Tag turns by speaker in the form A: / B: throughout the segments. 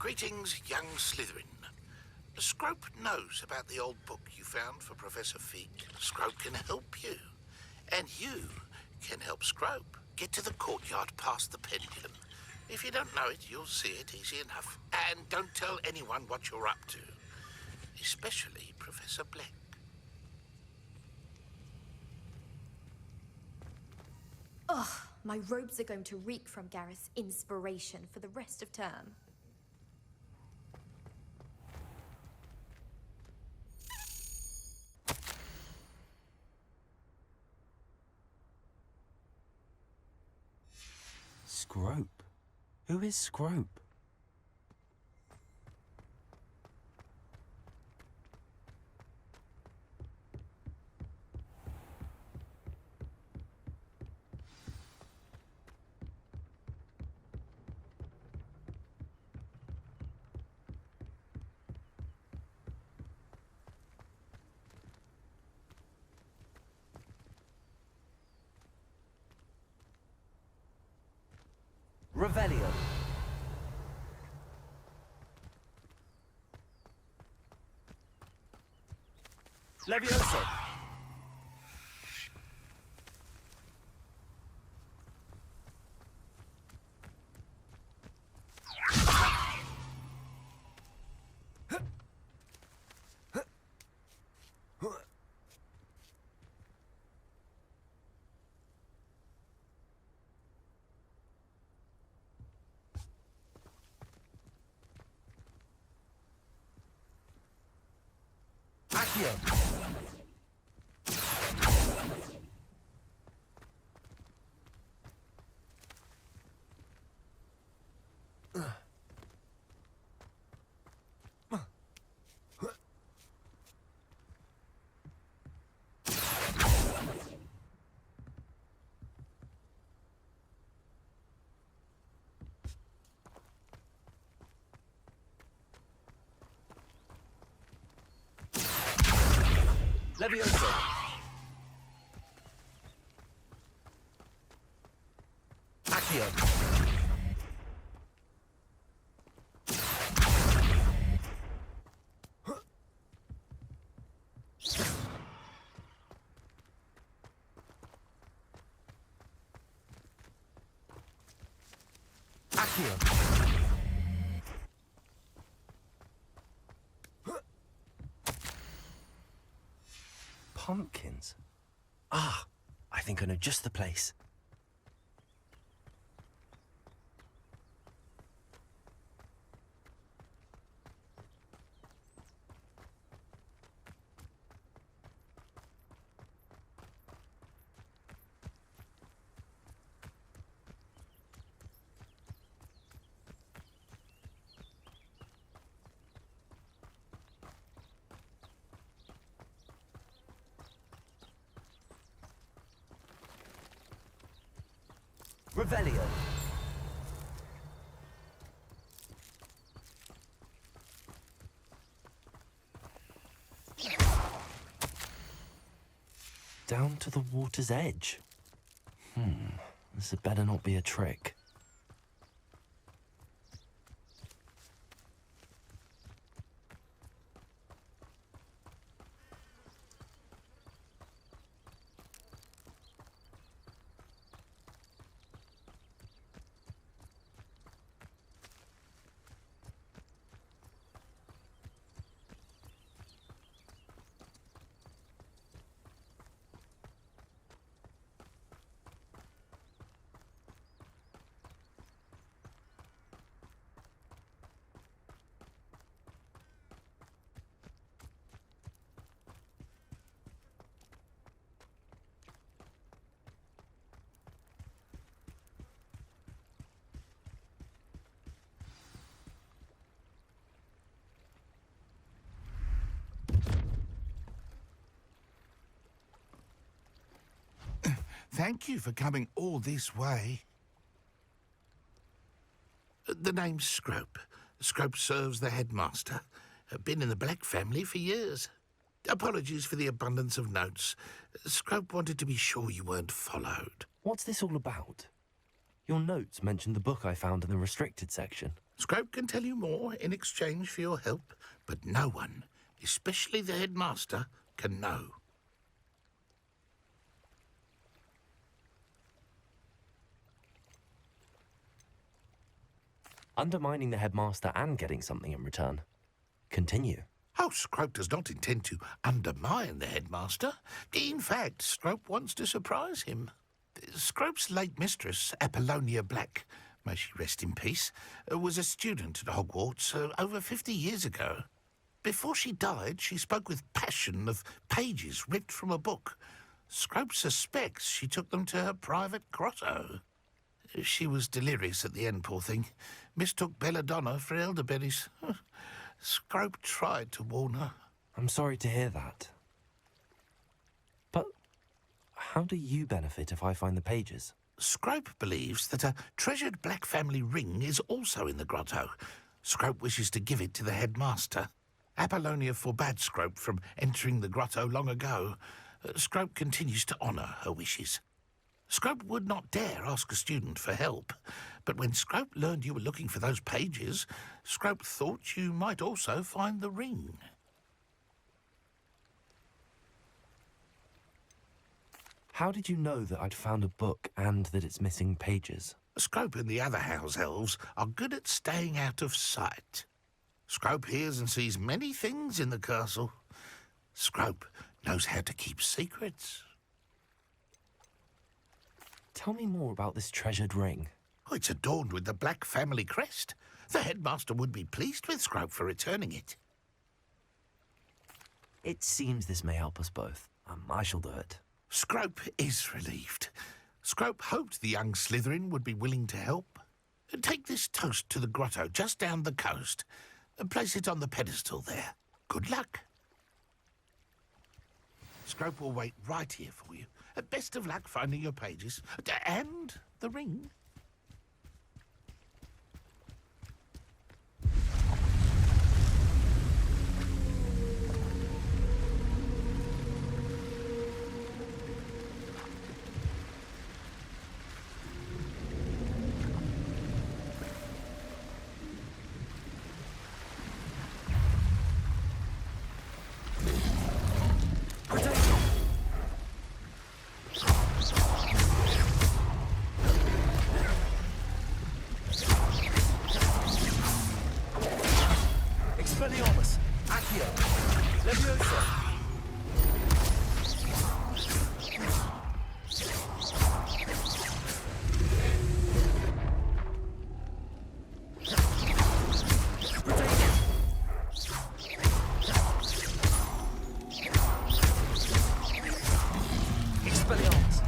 A: Greetings, young Slytherin. Scrope knows about the old book you found for Professor Fig. Scrope can help you. And you can help Scrope. Get to the courtyard past the pendulum. If you don't know it, you'll see it easy enough. And don't tell anyone what you're up to. Especially Professor Black.
B: Ugh, my robes are going to reek from Gareth's inspiration for the rest of term.
C: Scrope? Who is Scrope? Revelio. Levioso. Accio. Levioso. Accio. Accio. Pumpkins? Ah, I think I know just the place. Revelio. Down to the water's edge. This had better not be a trick.
A: Thank you for coming all this way. The name's Scrope. Scrope serves the headmaster. Been in the Black family for years. Apologies for the abundance of notes. Scrope wanted to be sure you weren't followed.
C: What's this all about? Your notes mentioned the book I found in the restricted section.
A: Scrope can tell you more in exchange for your help, but no one, especially the headmaster, can know.
C: Undermining the headmaster and getting something in return. Continue.
A: Oh, Scrope does not intend to undermine the headmaster. In fact, Scrope wants to surprise him. Scrope's late mistress, Apollonia Black, may she rest in peace, was a student at Hogwarts over 50 years ago. Before she died, she spoke with passion of pages ripped from a book. Scrope suspects she took them to her private grotto. She was delirious at the end, poor thing. Mistook belladonna for elderberries. Scrope tried to warn her.
C: I'm sorry to hear that. But how do you benefit if I find the pages?
A: Scrope believes that a treasured black family ring is also in the grotto. Scrope wishes to give it to the headmaster. Apollonia forbade Scrope from entering the grotto long ago. Scrope continues to honour her wishes. Scrope would not dare ask a student for help, but when Scrope learned you were looking for those pages, Scrope thought you might also find the ring.
C: How did you know that I'd found a book and that it's missing pages?
A: Scrope and the other house elves are good at staying out of sight. Scrope hears and sees many things in the castle. Scrope knows how to keep secrets.
C: Tell me more about this treasured ring.
A: Oh, it's adorned with the black family crest. The headmaster would be pleased with Scrope for returning it.
C: It seems this may help us both. I shall do it.
A: Scrope is relieved. Scrope hoped the young Slytherin would be willing to help. Take this toast to the grotto just down the coast and place it on the pedestal there. Good luck. Scrope will wait right here for you. Best of luck finding your pages. And the ring.
C: Expelliarmus! Accio! Leviosa! Expelliarmus!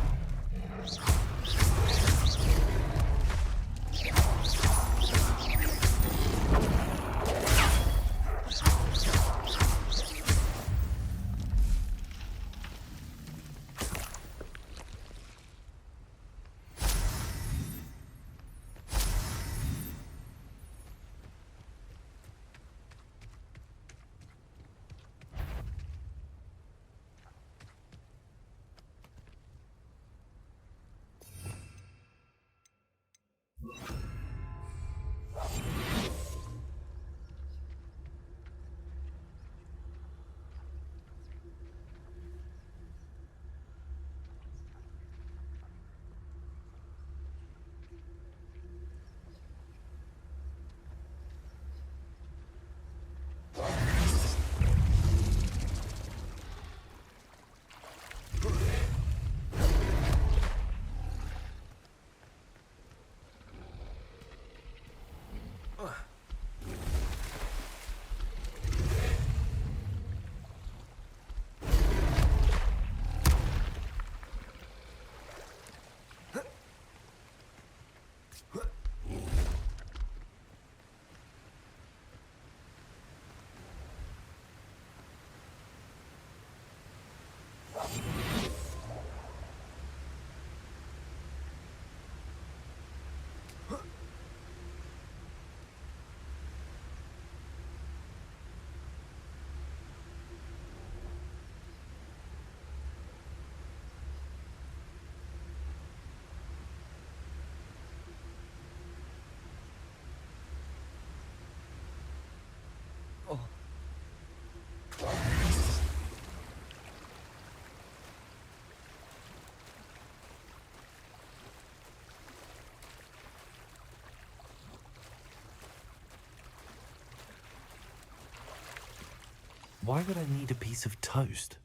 C: why would I need a piece of toast?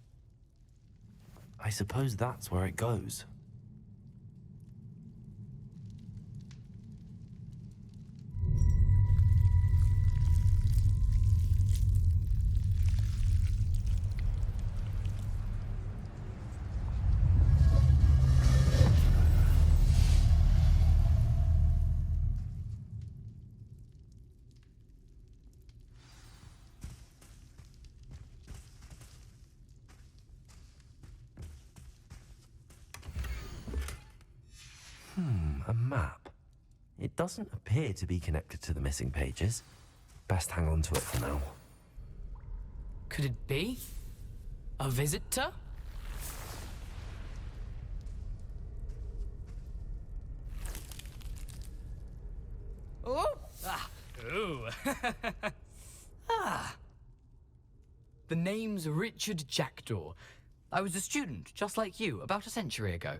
C: I suppose that's where it goes. A map. It doesn't appear to be connected to the missing pages. Best hang on to it for now.
D: Could it be? A visitor? Oh! Ah! Ooh! Ah! The name's Richard Jackdaw. I was a student, just like you, about a century ago.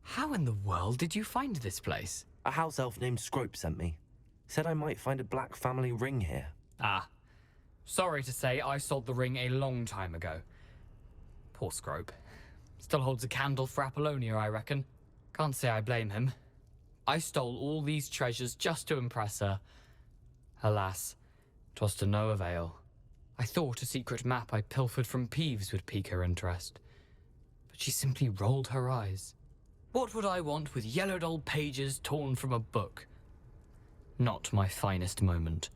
D: How in the world did you find this place?
C: A house elf named Scrope sent me. Said I might find a black family ring here.
D: Ah. Sorry to say, I sold the ring a long time ago. Poor Scrope. Still holds a candle for Apollonia, I reckon. Can't say I blame him. I stole all these treasures just to impress her. Alas, 'twas to no avail. I thought a secret map I pilfered from Peeves would pique her interest. But she simply rolled her eyes. What would I want with yellowed old pages torn from a book? Not my finest moment.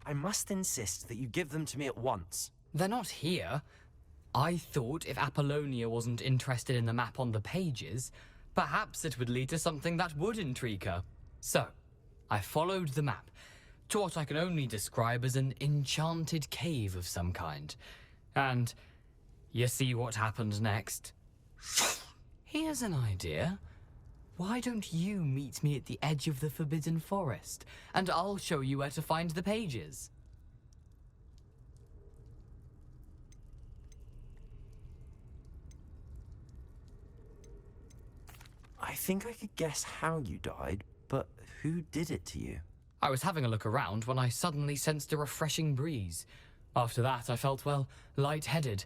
C: I must insist that you give them to me at once.
D: They're not here. I thought if Apollonia wasn't interested in the map on the pages, perhaps it would lead to something that would intrigue her. So, I followed the map to what I can only describe as an enchanted cave of some kind. And you see what happened next? Here's an idea. Why don't you meet me at the edge of the Forbidden Forest, and I'll show you where to find the pages?
C: I think I could guess how you died, but who did it to you?
D: I was having a look around when I suddenly sensed a refreshing breeze. After that, I felt, well, lightheaded.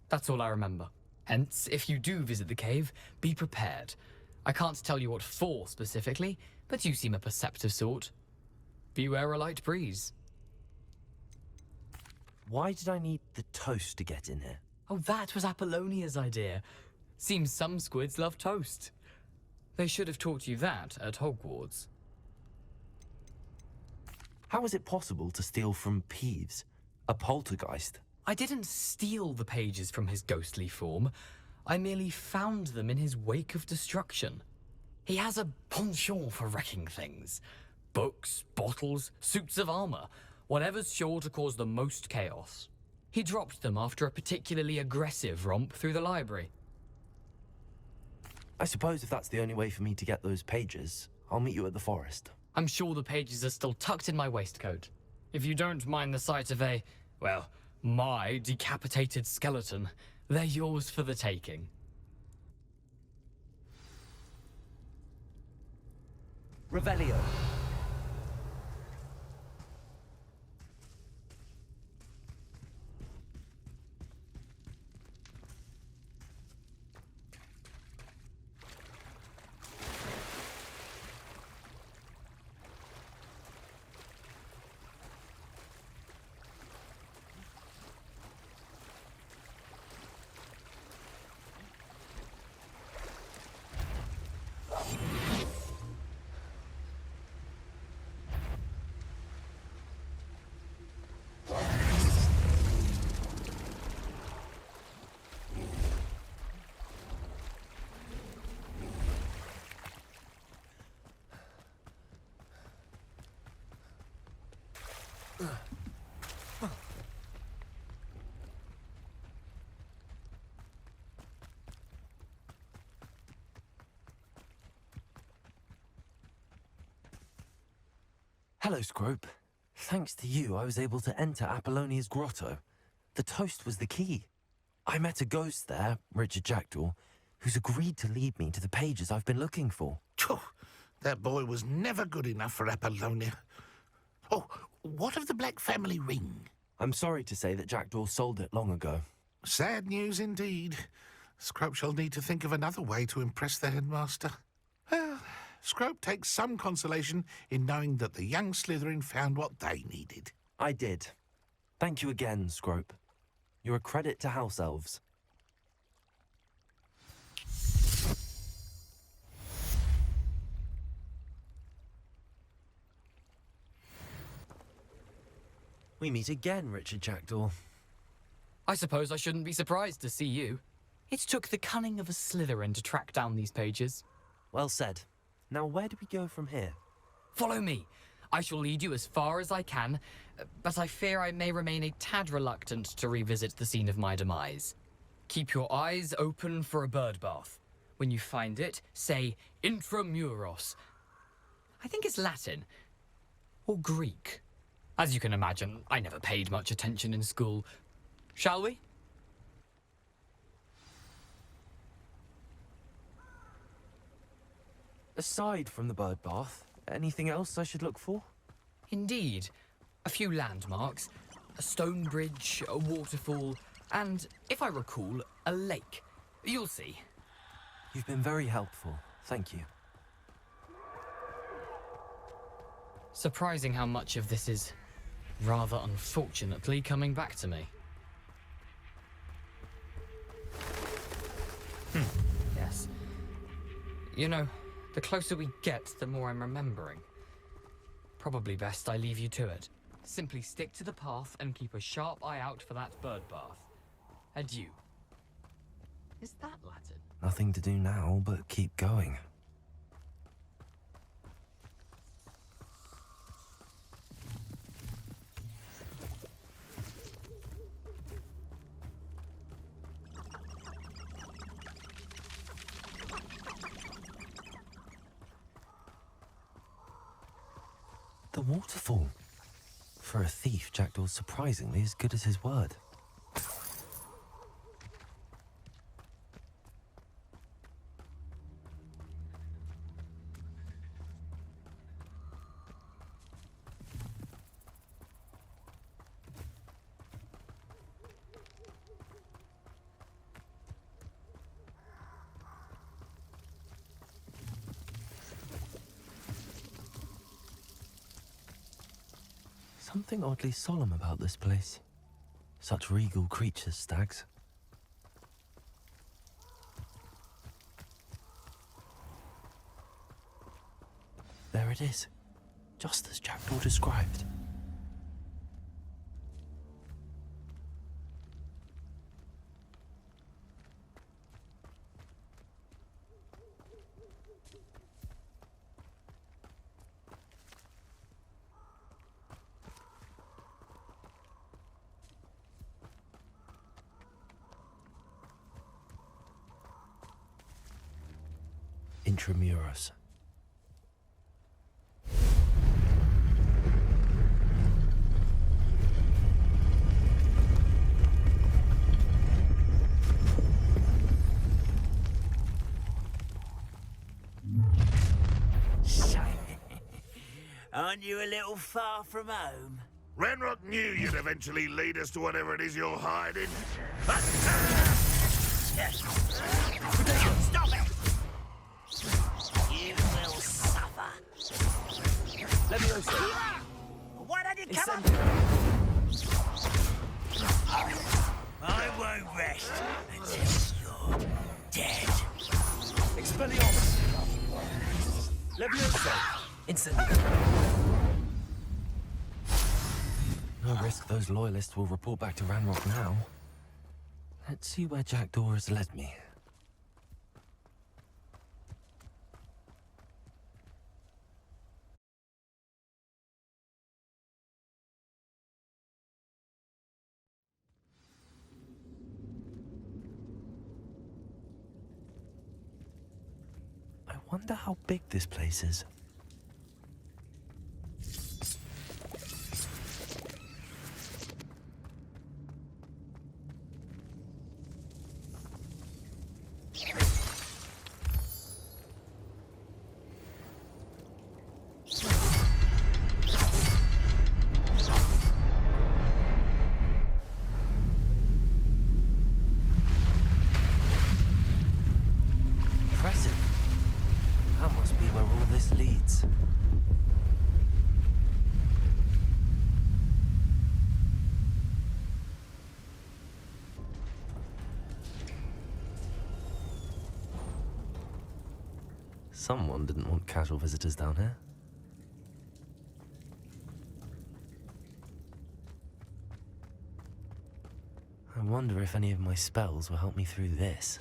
D: That's all I remember. Hence, if you do visit the cave, be prepared. I can't tell you what for specifically, but you seem a perceptive sort. Beware a light breeze.
C: Why did I need the toast to get in here?
D: Oh, that was Apollonia's idea. Seems some squids love toast. They should have taught you that at Hogwarts.
C: How is it possible to steal from Peeves, a poltergeist?
D: I didn't steal the pages from his ghostly form. I merely found them in his wake of destruction. He has a penchant for wrecking things. Books, bottles, suits of armor, whatever's sure to cause the most chaos. He dropped them after a particularly aggressive romp through the library.
C: I suppose if that's the only way for me to get those pages, I'll meet you at the forest.
D: I'm sure the pages are still tucked in my waistcoat. If you don't mind the sight of a, well, my decapitated skeleton, they're yours for the taking.
C: Revelio. Hello, Scrope. Thanks to you, I was able to enter Apollonia's grotto. The toast was the key. I met a ghost there, Richard Jackdaw, who's agreed to lead me to the pages I've been looking for.
A: Phew, that boy was never good enough for Apollonia. Oh, what of the Black family ring?
C: I'm sorry to say that Jackdaw sold it long ago.
A: Sad news indeed. Scrope shall need to think of another way to impress the headmaster. Well, Scrope takes some consolation in knowing that the young Slytherin found what they needed.
C: I did. Thank you again, Scrope. You're a credit to House Elves. We meet again, Richard Jackdaw.
D: I suppose I shouldn't be surprised to see you. It took the cunning of a Slytherin to track down these pages.
C: Well said. Now where do we go from here?
D: Follow me. I shall lead you as far as I can, but I fear I may remain a tad reluctant to revisit the scene of my demise. Keep your eyes open for a bird bath. When you find it, say intramuros. I think it's Latin. Or Greek. As you can imagine, I never paid much attention in school. Shall we?
C: Aside from the bird bath, anything else I should look for?
D: Indeed. A few landmarks, a stone bridge, a waterfall, and, if I recall, a lake. You'll see.
C: You've been very helpful. Thank you.
D: Surprising how much of this is, rather unfortunately, coming back to me. Yes. You know, the closer we get, the more I'm remembering. Probably best I leave you to it. Simply stick to the path and keep a sharp eye out for that bird bath. Adieu. Is that Latin?
C: Nothing to do now but keep going. The waterfall. For a thief, Jackdaw's surprisingly as good as his word. Something oddly solemn about this place. Such regal creatures, stags. There it is, just as Jackdaw described. Intramuros.
E: Aren't you a little far from home?
A: Ranrock knew you'd eventually lead us to whatever it is you're hiding.
E: Stop it! You will suffer.
C: Leviosa!
E: Why don't you come up? I won't rest until you're dead.
C: Expelliarmus! Leviosa! Incendio! No risk those loyalists will report back to Ranrock now. Let's see where Jackdaw has led me. I wonder how big this place is. this leads. Someone didn't want casual visitors down here. I wonder if any of my spells will help me through this.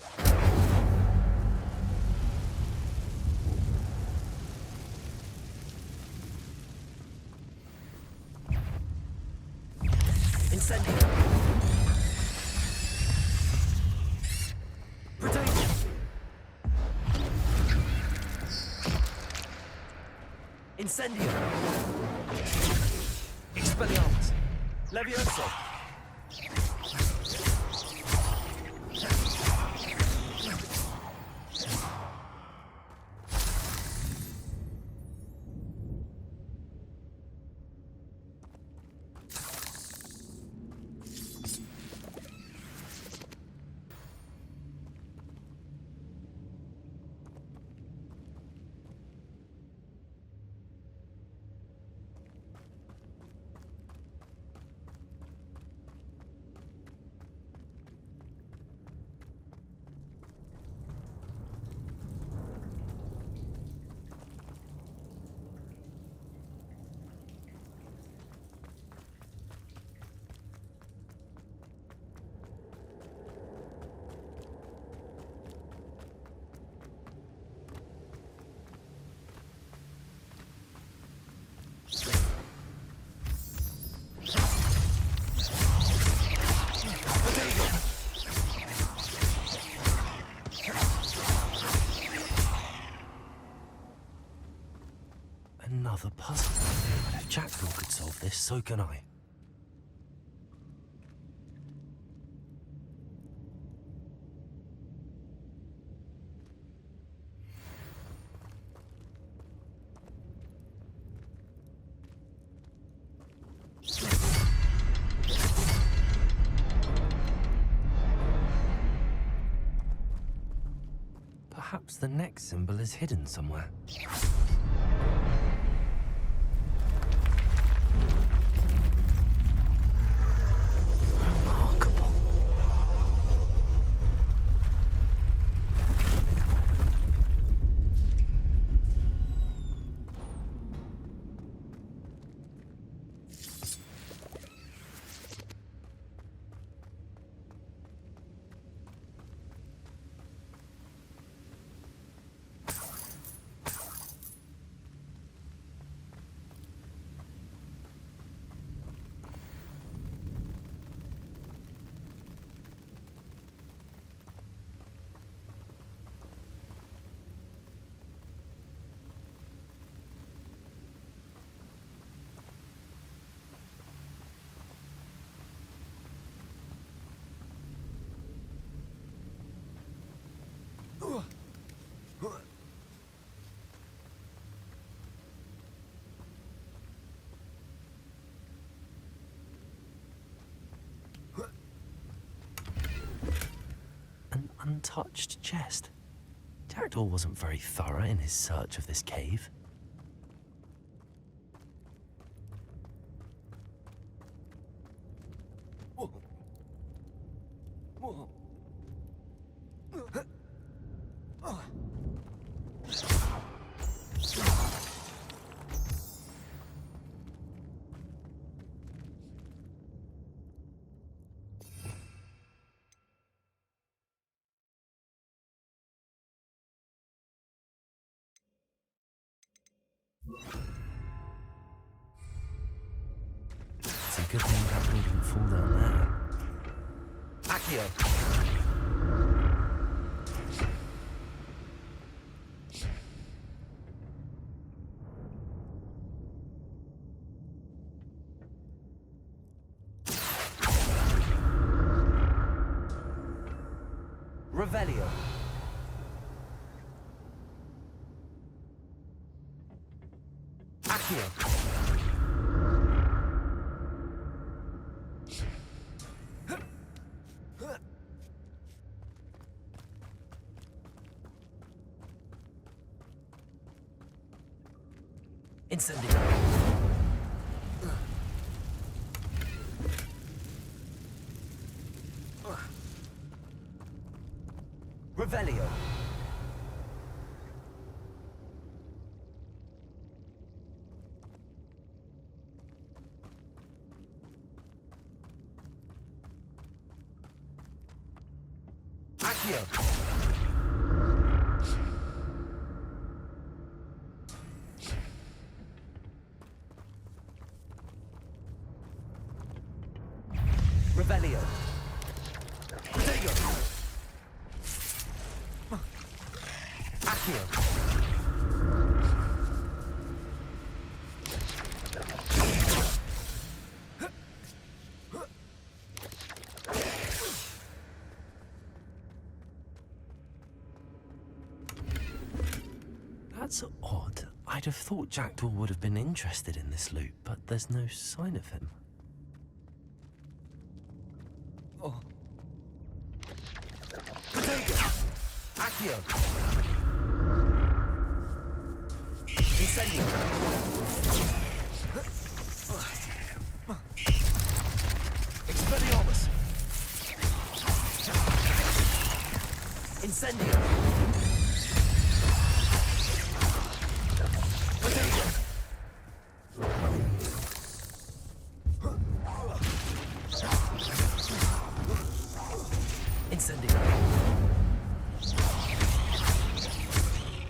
C: Incendio! Protect! Incendio! Expelliarmus! Levioso! Another puzzle. But if Jackdaw could solve this, so can I. Perhaps the next symbol is hidden somewhere. Remarkable. An untouched chest. Jackdaw wasn't very thorough in his search of this cave. It's a good thing that thing didn't fall down there. Accio! Revelio. Accio. Incendio. Revelio. Accio. Revelio. Protego. Accio. That's odd. I'd have thought Jackdaw would have been interested in this loot, but there's no sign of him. Oh. Protego. Accio. Incendio. Expelliarmus. Incendio. Protego. Incendio.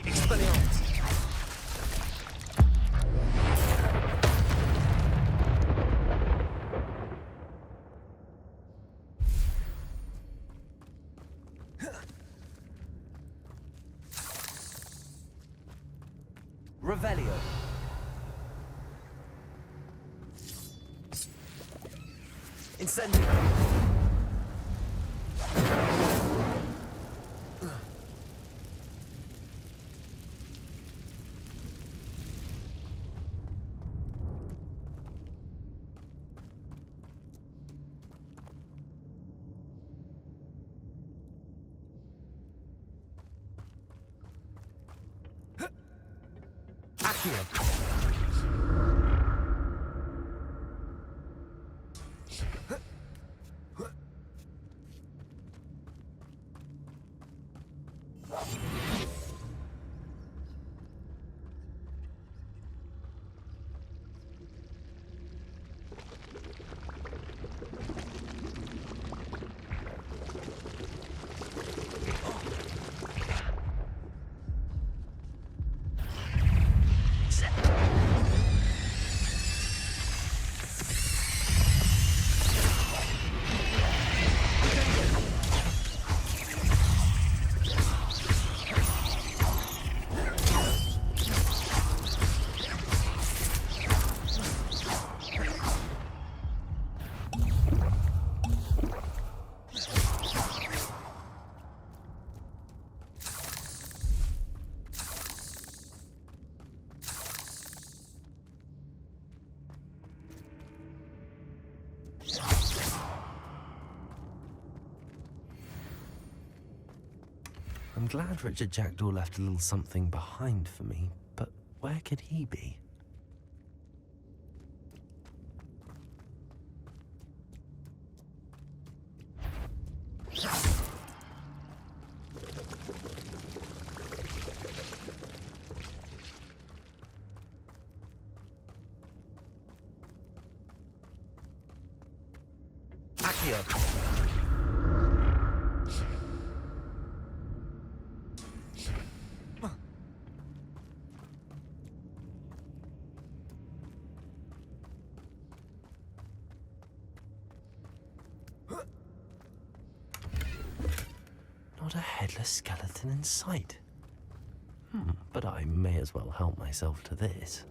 C: Expelliarmus. Revelio. Incendio. Accio. I'm glad Richard Jackdaw left a little something behind for me, but where could he be? Accio. Not a headless skeleton in sight. But I may as well help myself to this.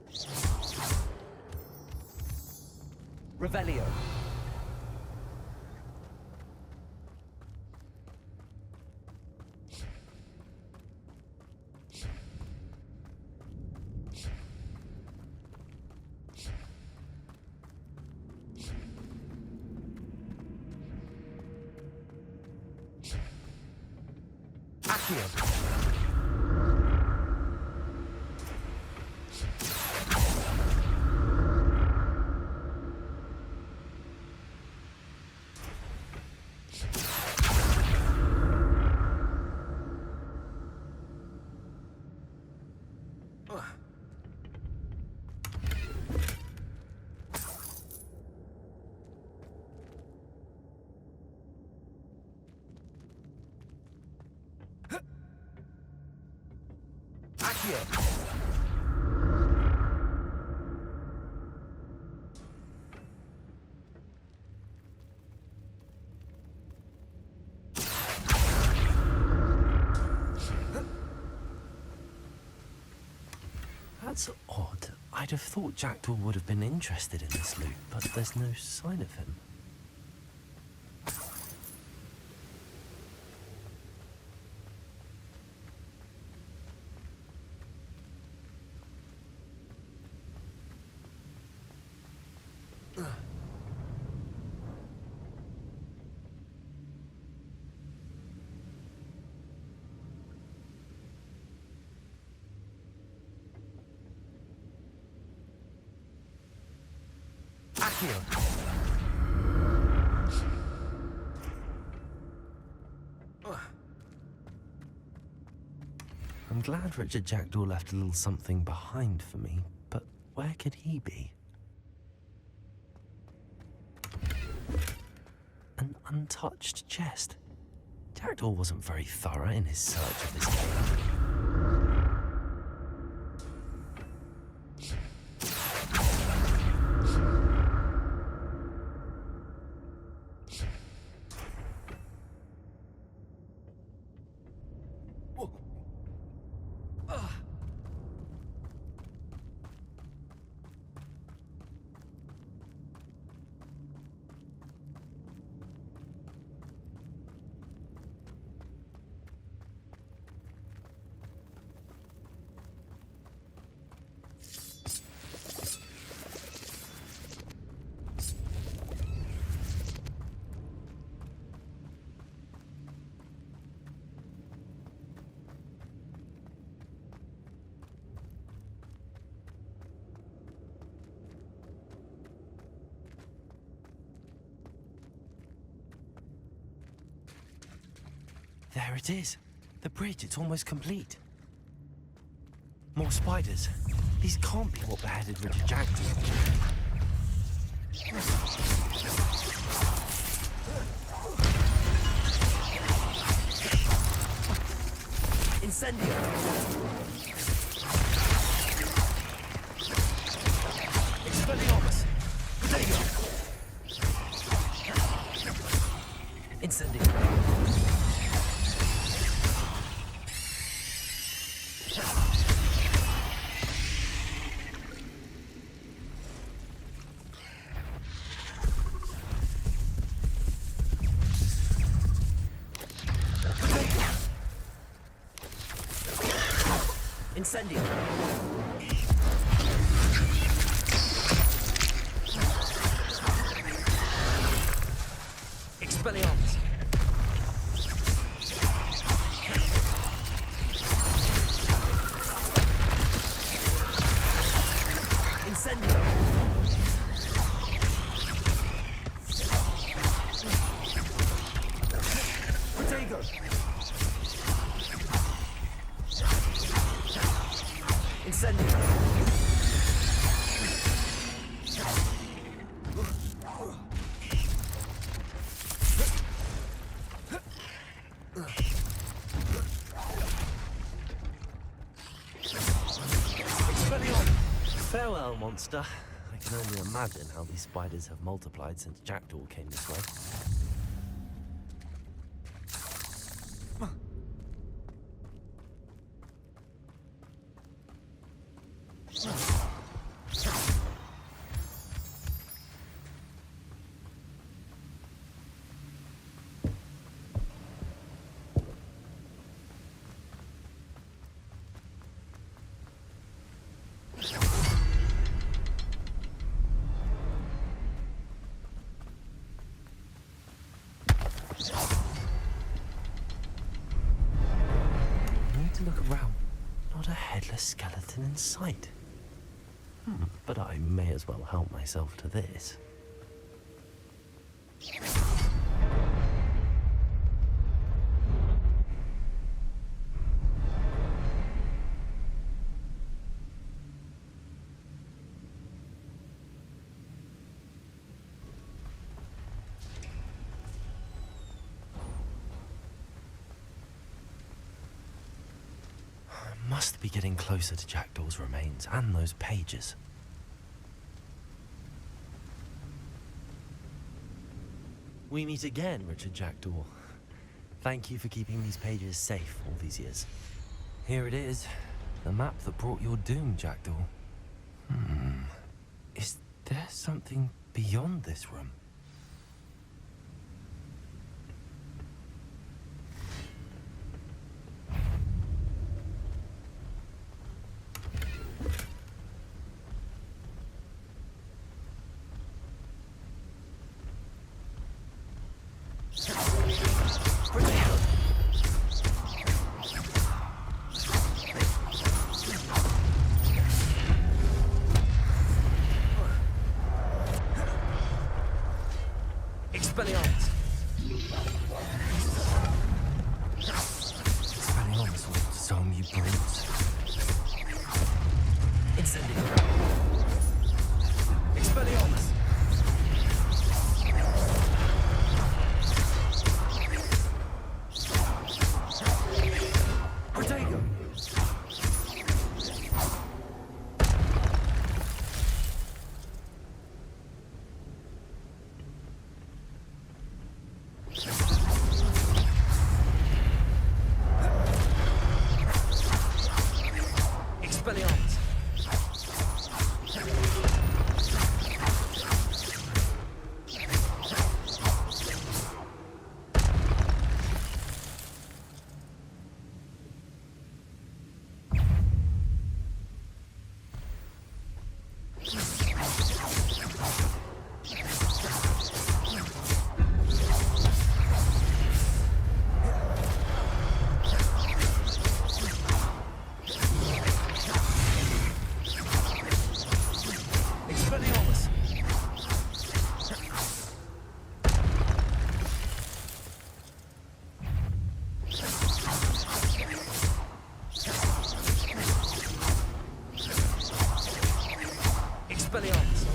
C: Revelio. Accio. That's odd. I'd have thought Jackdaw would have been interested in this loot, but there's no sign of him. I'm glad Richard Jackdaw left a little something behind for me, but where could he be? An untouched chest. Jackdaw wasn't very thorough in his search of this cave. There it is. The bridge, it's almost complete. More spiders. These can't be what beheaded Richard Jackdaw. Incendio! Expelliarmus! There you go! Incendio! Incendio! Expelliarmus! Incendio! Protego! Incendio! Farewell, monster. I can only imagine how these spiders have multiplied since Jackdaw came this way. To look around. Not a headless skeleton in sight. But I may as well help myself to this. Must be getting closer to Jackdaw's remains and those pages. We meet again, Richard Jackdaw. Thank you for keeping these pages safe all these years. Here it is, the map that brought your doom, Jackdaw. Is there something beyond this room? Expelliarmus! Expelliarmus will disarm you brutes. Incendio! Expelliarmus! Protego! Expelliarmus! Expelliarmus! Expelliarmus!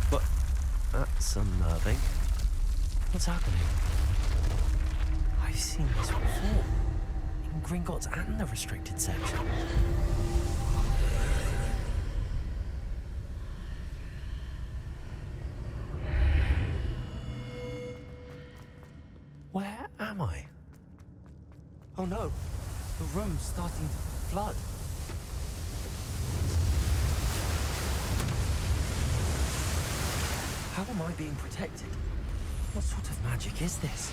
C: But that's unnerving. What's happening? I've seen this before. In Gringotts and the restricted section. Where am I? Oh no, the room's starting to flood. How am I being protected? What sort of magic is this?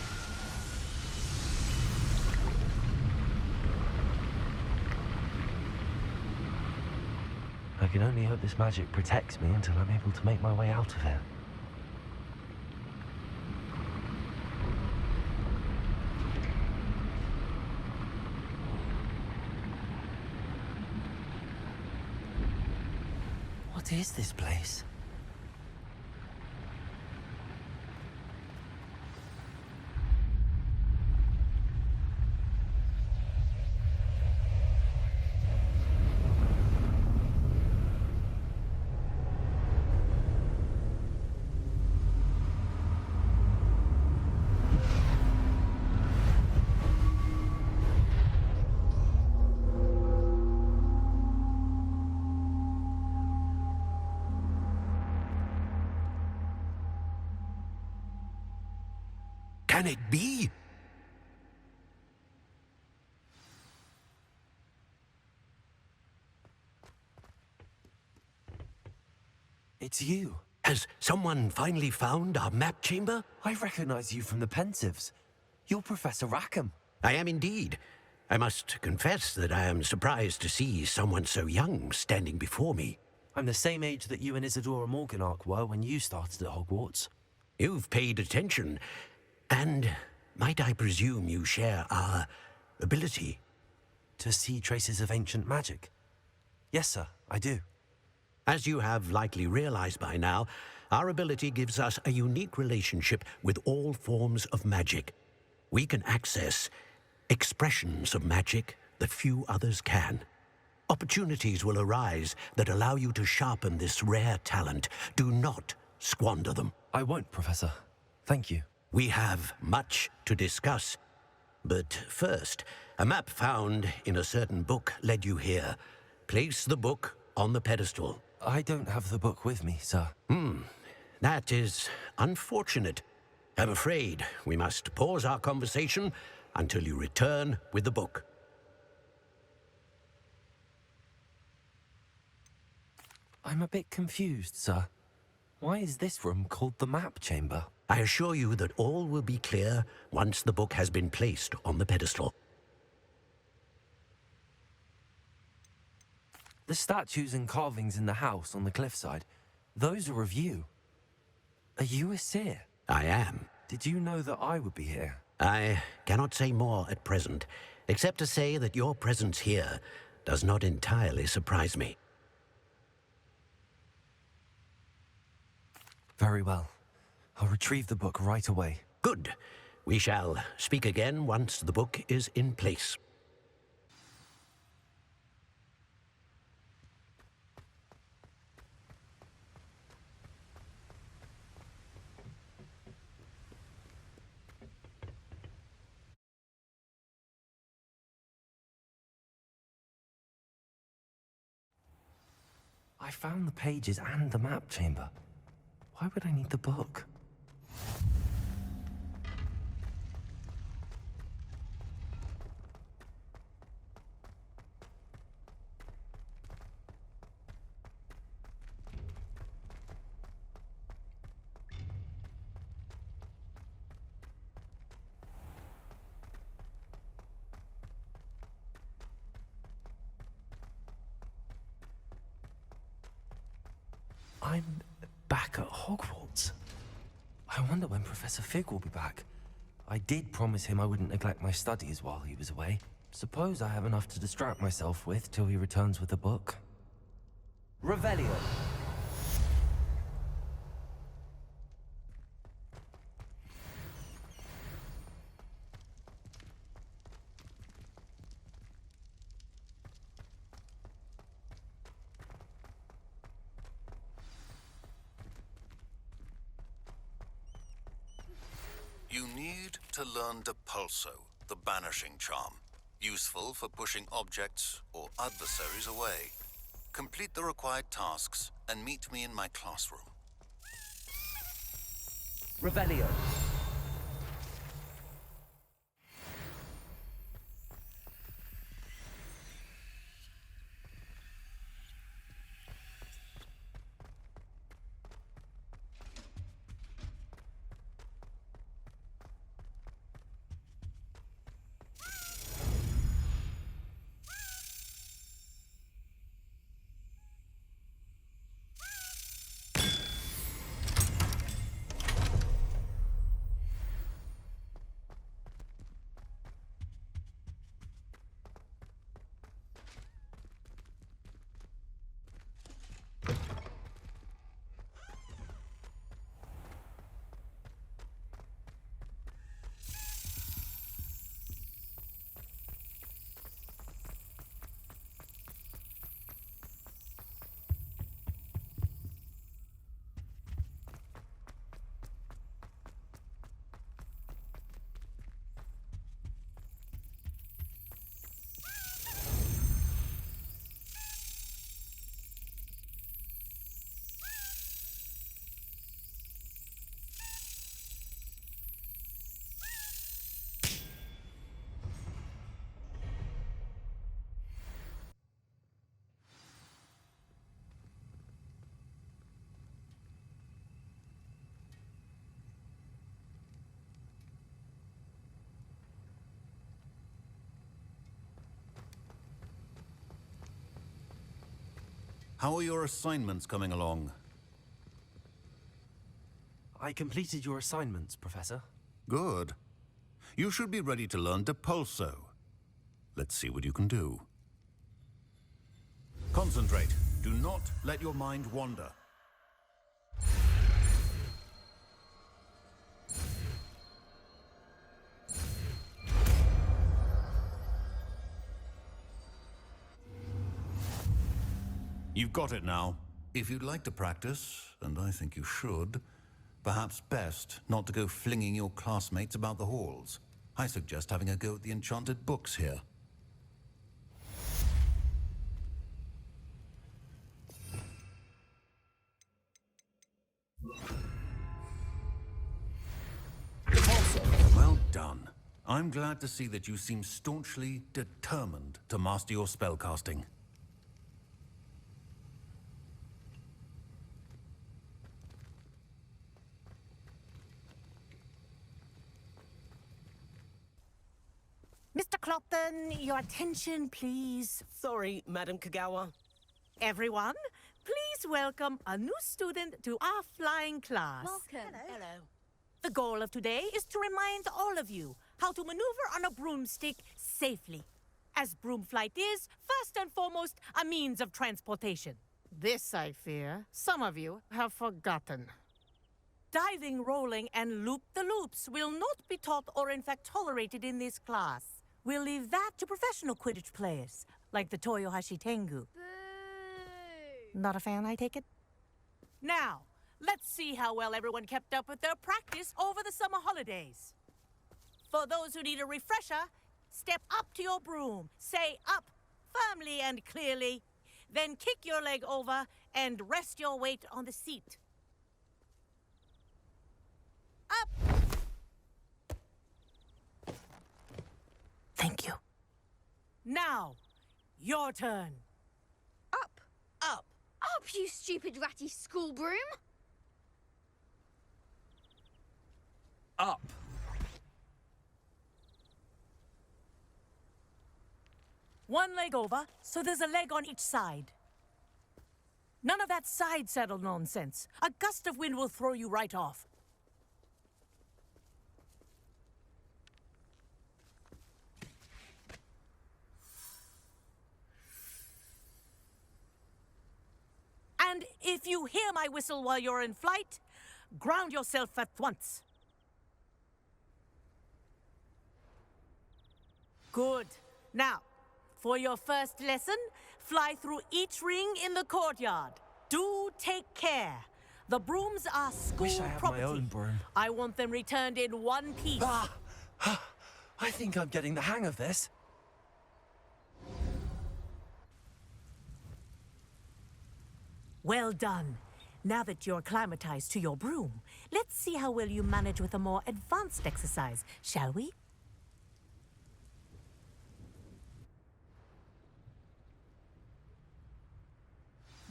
C: I can only hope this magic protects me until I'm able to make my way out of here. What is this place?
F: Can it be?
C: It's you.
F: Has someone finally found our map chamber?
C: I recognize you from the Pensives. You're Professor Rackham.
F: I am indeed. I must confess that I am surprised to see someone so young standing before me.
C: I'm the same age that you and Isadora Morganach were when you started at Hogwarts.
F: You've paid attention, and might I presume you share our ability?
C: To see traces of ancient magic? Yes, sir, I do.
F: As you have likely realized by now, our ability gives us a unique relationship with all forms of magic. We can access expressions of magic that few others can. Opportunities will arise that allow you to sharpen this rare talent. Do not squander them.
C: I won't, Professor. Thank you.
F: We have much to discuss. But first, a map found in a certain book led you here. Place the book on the pedestal.
C: I don't have the book with me, sir.
F: That is unfortunate. I'm afraid we must pause our conversation until you return with the book.
C: I'm a bit confused, sir. Why is this room called the map chamber?
F: I assure you that all will be clear once the book has been placed on the pedestal.
C: The statues and carvings in the house on the cliffside, those are of you. Are you a seer?
F: I am.
C: Did you know that I would be here?
F: I cannot say more at present, except to say that your presence here does not entirely surprise me.
C: Very well. I'll retrieve the book right away.
F: Good. We shall speak again once the book is in place.
C: I found the pages and the map chamber. Why would I need the book? I'm back at Hogwarts. I wonder when Professor Fig will be back. I did promise him I wouldn't neglect my studies while he was away. Suppose I have enough to distract myself with till he returns with the book. Revelio.
G: You need to learn Depulso, the banishing charm. Useful for pushing objects or adversaries away. Complete the required tasks and meet me in my classroom.
C: Revelio.
G: How are your assignments coming along?
C: I completed your assignments, Professor.
G: Good. You should be ready to learn Depulso. Let's see what you can do. Concentrate. Do not let your mind wander.
H: You've got it now.
G: If you'd like to practice, and I think you should, perhaps best not to go flinging your classmates about the halls. I suggest having a go at the enchanted books here. Well done. I'm glad to see that you seem staunchly determined to master your spellcasting.
I: Mr. Clopton, your attention, please.
J: Sorry, Madam Kagawa.
I: Everyone, please welcome a new student to our flying class.
B: Welcome.
J: Hello.
I: The goal of today is to remind all of you how to maneuver on a broomstick safely, as broom flight is, first and foremost, a means of transportation. This, I fear, some of you have forgotten. Diving, rolling, and loop-the-loops will not be taught or in fact tolerated in this class. We'll leave that to professional Quidditch players, like the Toyohashi Tengu.
B: Boo!
I: Not a fan, I take it? Now, let's see how well everyone kept up with their practice over the summer holidays. For those who need a refresher, step up to your broom, say up firmly and clearly, then kick your leg over and rest your weight on the seat. Up! Thank you. Now, your turn.
B: Up!
J: Up.
B: Up, you stupid ratty school broom!
C: Up.
I: One leg over, so there's a leg on each side. None of that side saddle nonsense. A gust of wind will throw you right off. And if you hear my whistle while you're in flight, ground yourself at once. Good. Now, for your first lesson, fly through each ring in the courtyard. Do take care. The brooms are school
C: Wish I had
I: property.
C: my own broom.
I: I want them returned in one piece.
C: I think I'm getting the hang of this.
I: Well done. Now that you're acclimatized to your broom, let's see how well you manage with a more advanced exercise, shall we?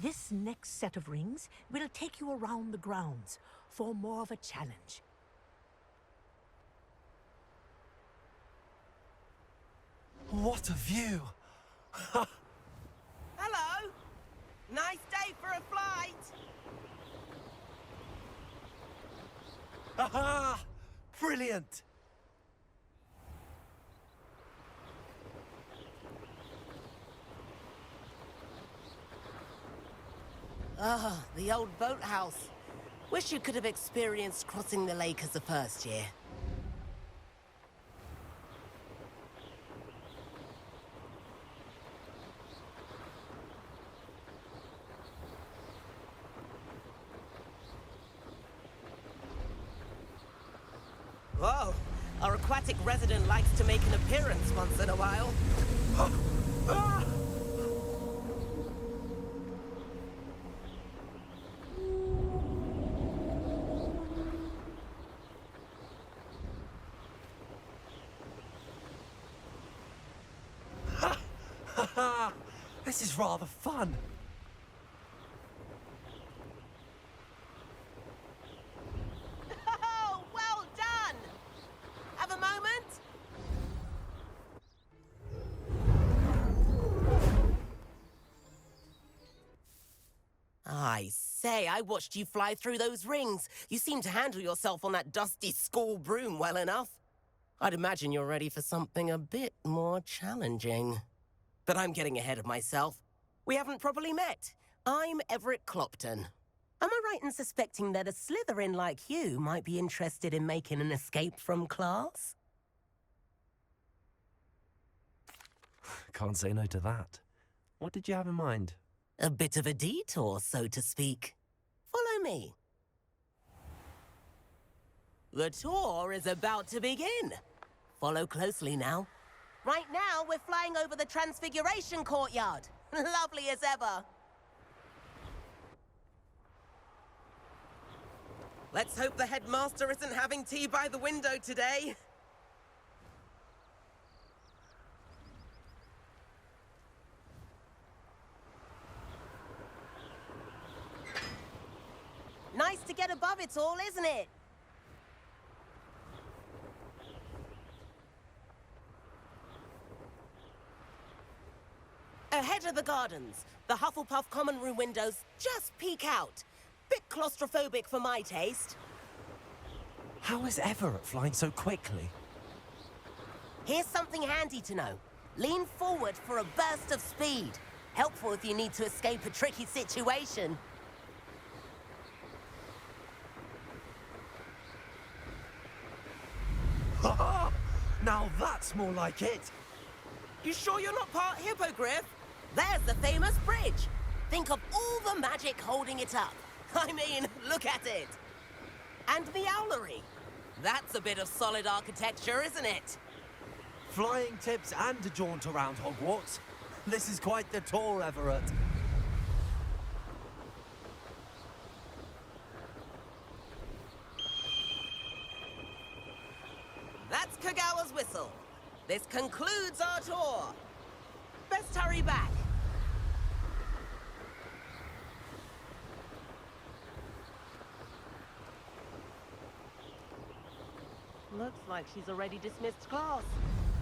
I: This next set of rings will take you around the grounds for more of a challenge.
C: What a view!
J: Hello. Nice day for a flight.
C: Aha! Brilliant!
J: Ah, the old boathouse. Wish you could have experienced crossing the lake as a first year. Whoa, our aquatic resident likes to make an appearance once in a while.
C: This is rather fun.
J: Oh, well done! Have a moment? I say, I watched you fly through those rings. You seem to handle yourself on that dusty school broom well enough. I'd imagine you're ready for something a bit more challenging. But I'm getting ahead of myself. We haven't properly met. I'm Everett Clopton. Am I right in suspecting that a Slytherin like you might be interested in making an escape from class?
C: Can't say no to that. What did you have in mind?
J: A bit of a detour, so to speak. Follow me. The tour is about to begin. Follow closely now. Right now, we're flying over the Transfiguration Courtyard. Lovely as ever. Let's hope the headmaster isn't having tea by the window today. Nice to get above it all, isn't it? Ahead of the gardens, the Hufflepuff common room windows just peek out. Bit claustrophobic for my taste.
C: How is Everett flying so quickly?
J: Here's something handy to know. Lean forward for a burst of speed. Helpful if you need to escape a tricky situation.
C: Now that's more like it.
J: You sure you're not part hippogriff? There's the famous bridge. Think of all the magic holding it up. I mean, look at it. And the owlery. That's a bit of solid architecture, isn't it?
C: Flying tips and a jaunt around Hogwarts. This is quite the tour, Everett.
J: That's Kagawa's whistle. This concludes our tour. Best hurry back. Looks like she's already dismissed class.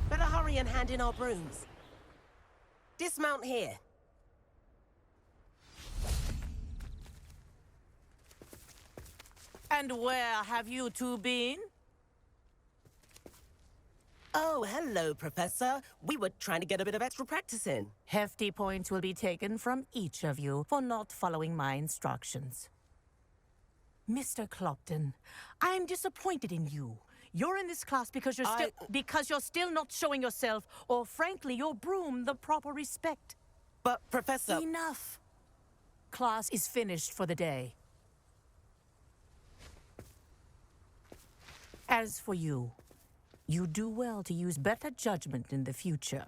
J: Better hurry and hand in our brooms. Dismount here.
I: And where have you two been?
J: Oh, hello, Professor. We were trying to get a bit of extra practice in.
I: Hefty points will be taken from each of you for not following my instructions. Mr. Clopton, I'm disappointed in you. You're in this class because you're still not showing yourself, or frankly, your broom, the proper respect.
J: But, Professor...
I: Enough. Class is finished for the day. As for you, you do well to use better judgment in the future.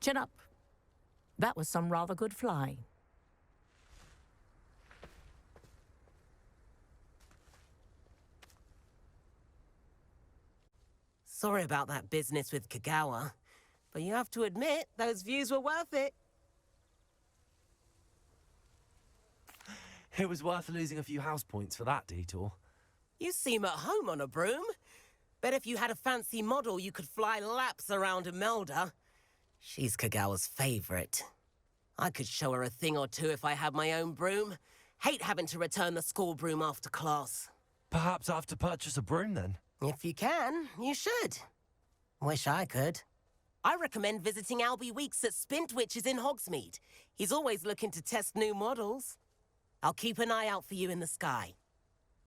I: Chin up. That was some rather good flying.
J: Sorry about that business with Kagawa, but you have to admit, those views were worth it.
C: It was worth losing a few house points for that detour.
J: You seem at home on a broom. Bet if you had a fancy model, you could fly laps around Imelda. She's Kagawa's favorite. I could show her a thing or two if I had my own broom. Hate having to return the school broom after class.
C: Perhaps I have to purchase a broom then.
J: If you can, you should. Wish I could. I recommend visiting Albie Weeks at Spintwitches in Hogsmeade. He's always looking to test new models. I'll keep an eye out for you in the sky.